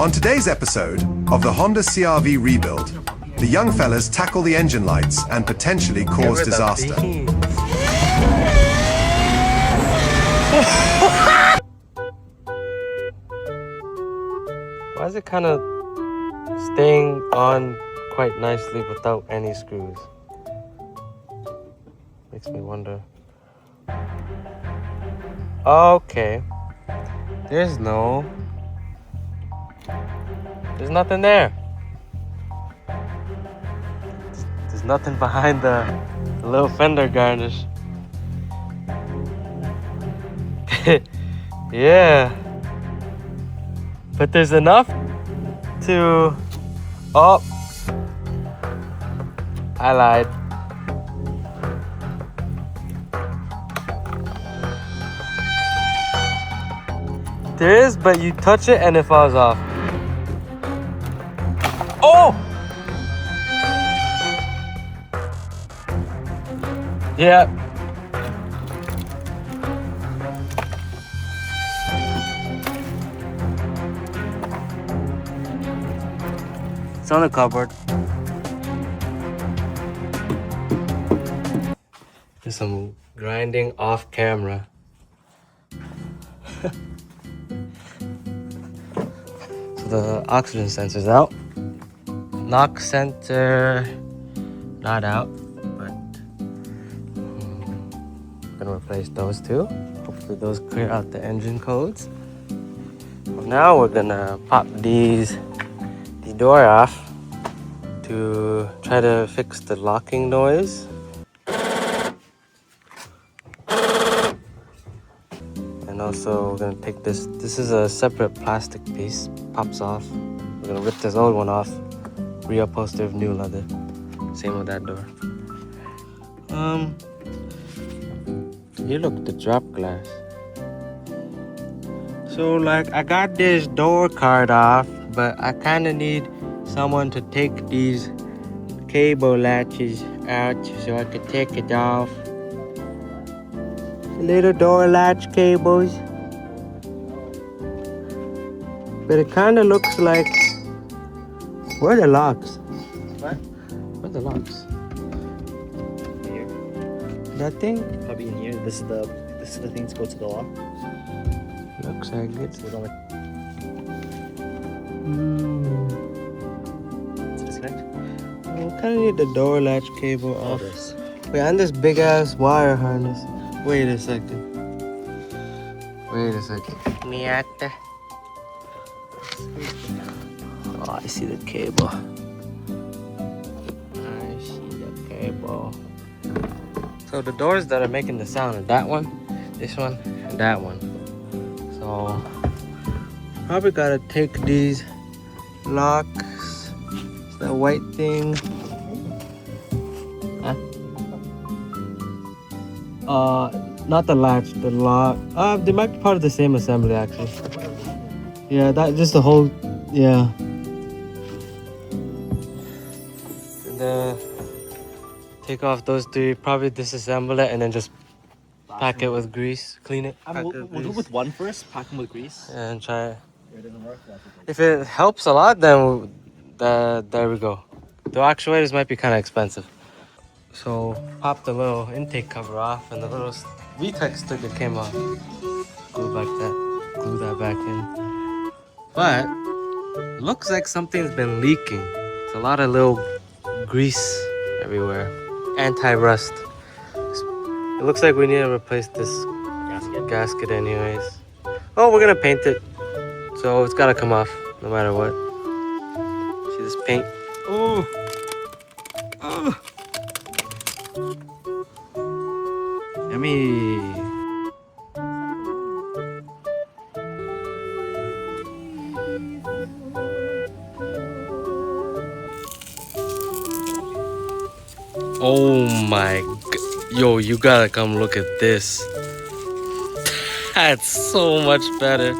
On today's episode of the Honda CRV rebuild, the young fellas tackle the engine lights and potentially cause disaster. Why is it kind of staying on quite nicely without any screws? Makes me wonder. Okay. There's nothing there. There's nothing behind the little fender garnish. Yeah. But there's enough to... Oh. I lied. There is, but you touch it and it falls off. Oh! Yeah. It's on the cupboard. There's some grinding off camera. So the oxygen sensor's out. Knock sensor not out, but I'm gonna replace those two. Hopefully those clear out the engine codes. Well, now we're gonna pop the door off to try to fix the locking noise. And also we're gonna take this is a separate plastic piece, pops off. We're gonna rip this old one off, reupholster with new leather. Same with that door. You look at the drop glass. So like I got this door card off, but I kinda need someone to take these cable latches out so I could take it off. Little door latch cables. But it kinda looks like... Where are the locks? What? Where are the locks? Here. That thing? Probably in here. This is the thing to go to the lock. Looks like it. So we're going to disconnect. I kinda need the door latch cable All off. this. Wait, and this big ass wire harness. Wait a second. Miata. Oh, I see the cable. So the doors that are making the sound are that one, this one, and that one. So probably gotta take these locks. It's that white thing. Not the latch, the lock. They might be part of the same assembly actually. Yeah, that just the whole, yeah. And then take off those three, probably disassemble it and then just pack it with grease, clean it. We'll do it with one first, pack them with grease. And try it. If it doesn't work, If it helps a lot, then there we go. The actuators might be kind of expensive. So pop the little intake cover off and the little VTEC sticker came off. Glue that back in. But looks like something's been leaking. It's a lot of little grease everywhere. Anti-rust. It looks like we need to replace this gasket anyways. Oh, we're gonna paint it. So it's gotta come off no matter what. See this paint? Oh. Oh. Yummy. Oh my god. Yo, you gotta come look at this. That's so much better.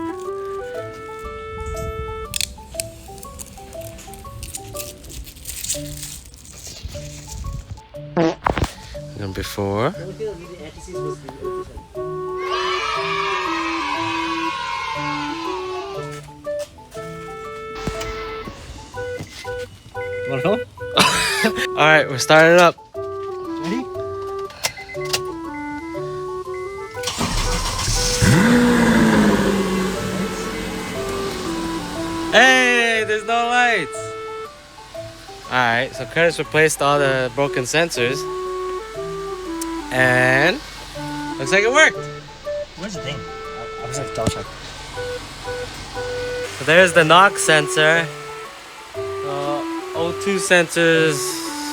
And before. Wanna film? Alright, we're starting up. Ready? Hey, there's no lights. Alright, so Curtis replaced all the broken sensors. And looks like it worked. Where's the thing? I was like double check. So there's the knock sensor. O2 sensors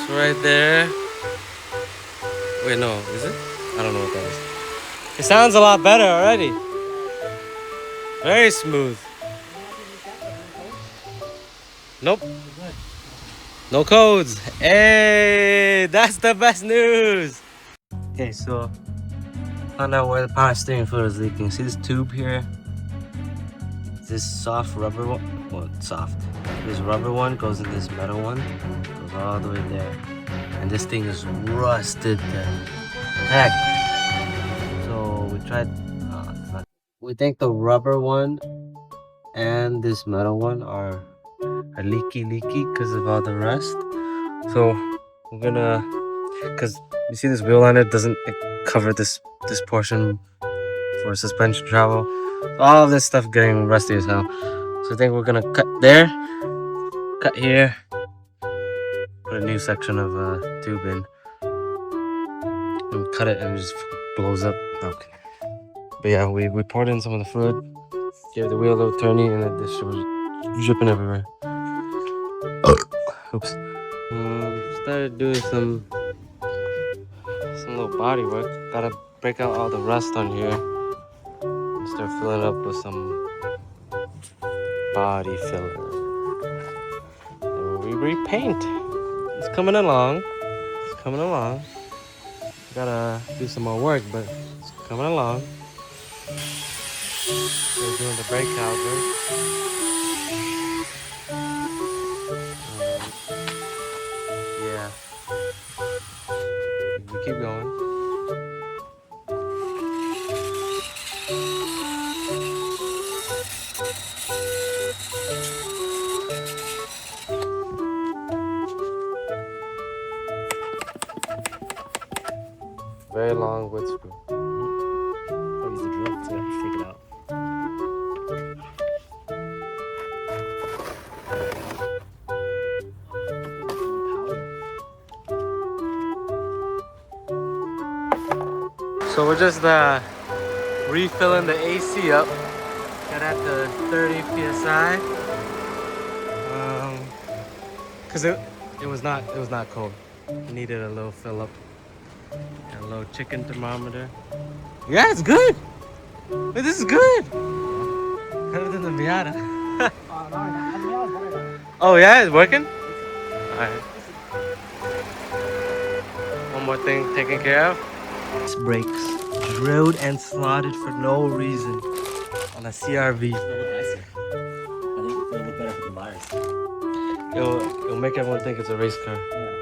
right there. Wait, no, is it? I don't know what that is. It sounds a lot better already. Very smooth. Nope. No codes. Hey, that's the best news. Okay, so found out where the power steering fluid is leaking. See this tube here? This soft rubber one, well, it's soft. This rubber one goes in this metal one, goes all the way there. And this thing is rusted to heck. So we tried, we think the rubber one and this metal one are leaky because of all the rust. So we're gonna, cause you see this wheel liner doesn't cover this portion for suspension travel. So all of this stuff getting rusty as hell. So I think we're gonna cut there, cut here, put a new section of tube in, and cut it and it just blows up. Okay. But yeah, we poured in some of the fluid, gave the wheel a little turny, and then this shit was dripping everywhere. Oops. Started doing some little body work. Gotta break out all the rust on here and start filling it up with some body filler. And we repaint. It's coming along. It's coming along. Gotta do some more work, but it's coming along. We're doing the brake caliper. Yeah. We keep going. Very long wood screw. I'll use the drill to take it out. So we're just refilling the AC up. Got at the 30 psi. Cause it was not cold. It needed a little fill up. Got a little chicken thermometer. Yeah, it's good. Wait, this is good. Better than the Miata. Oh yeah, it's working. All right. One more thing taken care of. This brakes drilled and slotted for no reason on a CRV. It'll look nicer. I think it'll look better for the buyers. It'll make everyone think it's a race car. Yeah.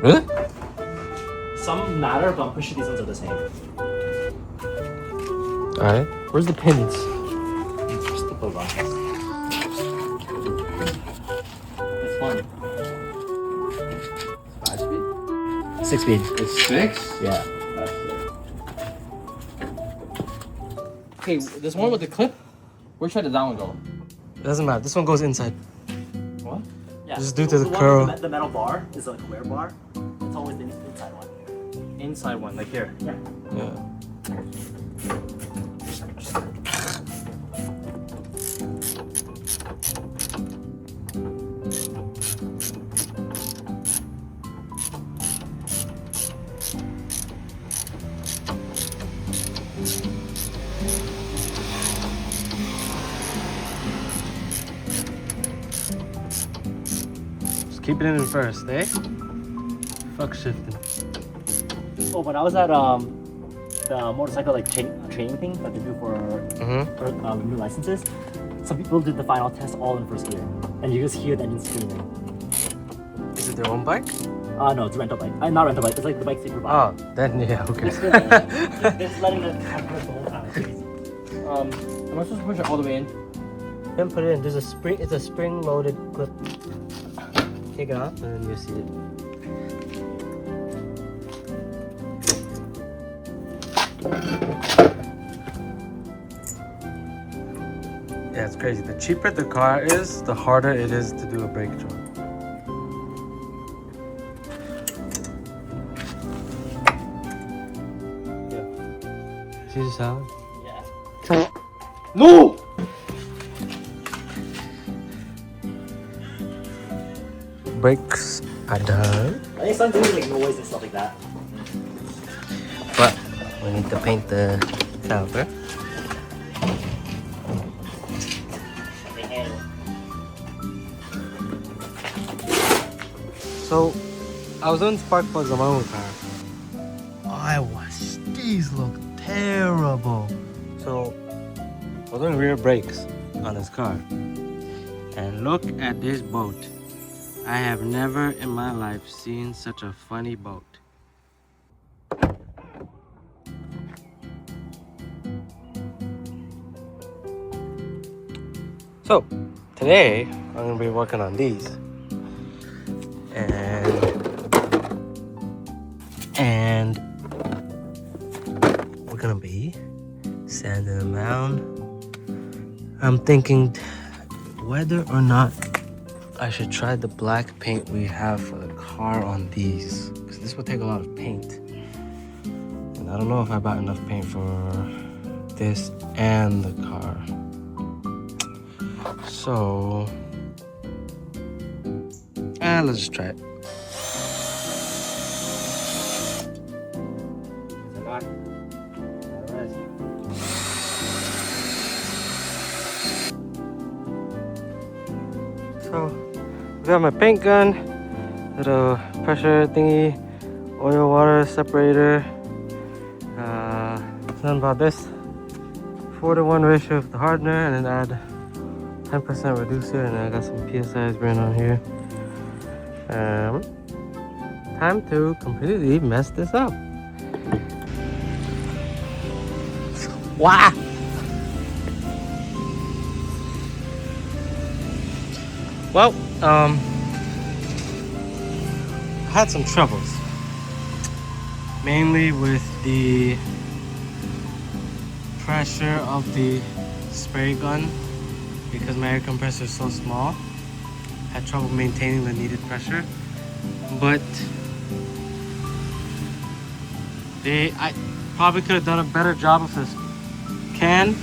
Really? Some matter, but I'm pretty sure these ones are the same. Alright. Where's the pins? Just the boat box. It's fun. 5-speed? 6-speed. It's 6? Yeah. Okay, this one with the clip, where should that one go? It doesn't matter. This one goes inside. What? Yeah. Just due to the one curl. with the metal bar is like a wear bar. It's always the inside one. Inside one, like here. Yeah. Yeah. Just keep it in first, eh? Fuck shifting. Oh, when I was at the motorcycle like training thing that they do for new licenses, some people did the final test all in first gear, and you just hear the engine screaming. Is it their own bike? No, it's a rental bike. Not rental bike. It's like the bikes they provide. Oh, then yeah, okay. They're just letting it have the whole time. Am I supposed to push it all the way in? Then put it in. There's a spring. It's a spring-loaded clip. Take it off, and then you see it. Yeah, it's crazy. The cheaper the car is, the harder it is to do a brake job. Yeah. See the sound? Yeah. No! Brakes are done. I think some doing like noise and stuff like that. But we need to paint the caliper. So, I was doing spark plugs on my own car. These look terrible. So, I was doing rear brakes on this car. And look at this boat. I have never in my life seen such a funny boat. So, today I'm gonna be working on these. And we're gonna be sanding them down. I'm thinking whether or not I should try the black paint we have for the car on these, because this will take a lot of paint. And I don't know if I bought enough paint for this and the car. So, let's just try it. So, I got my paint gun, little pressure thingy, oil water separator. Something about this 4:1 ratio of the hardener, and then add 10% reducer, and then I got some PSI spraying on here. Time to completely mess this up. Wow! Well, I had some troubles, mainly with the pressure of the spray gun, because my air compressor is so small. Had trouble maintaining the needed pressure, but I probably could have done a better job with this can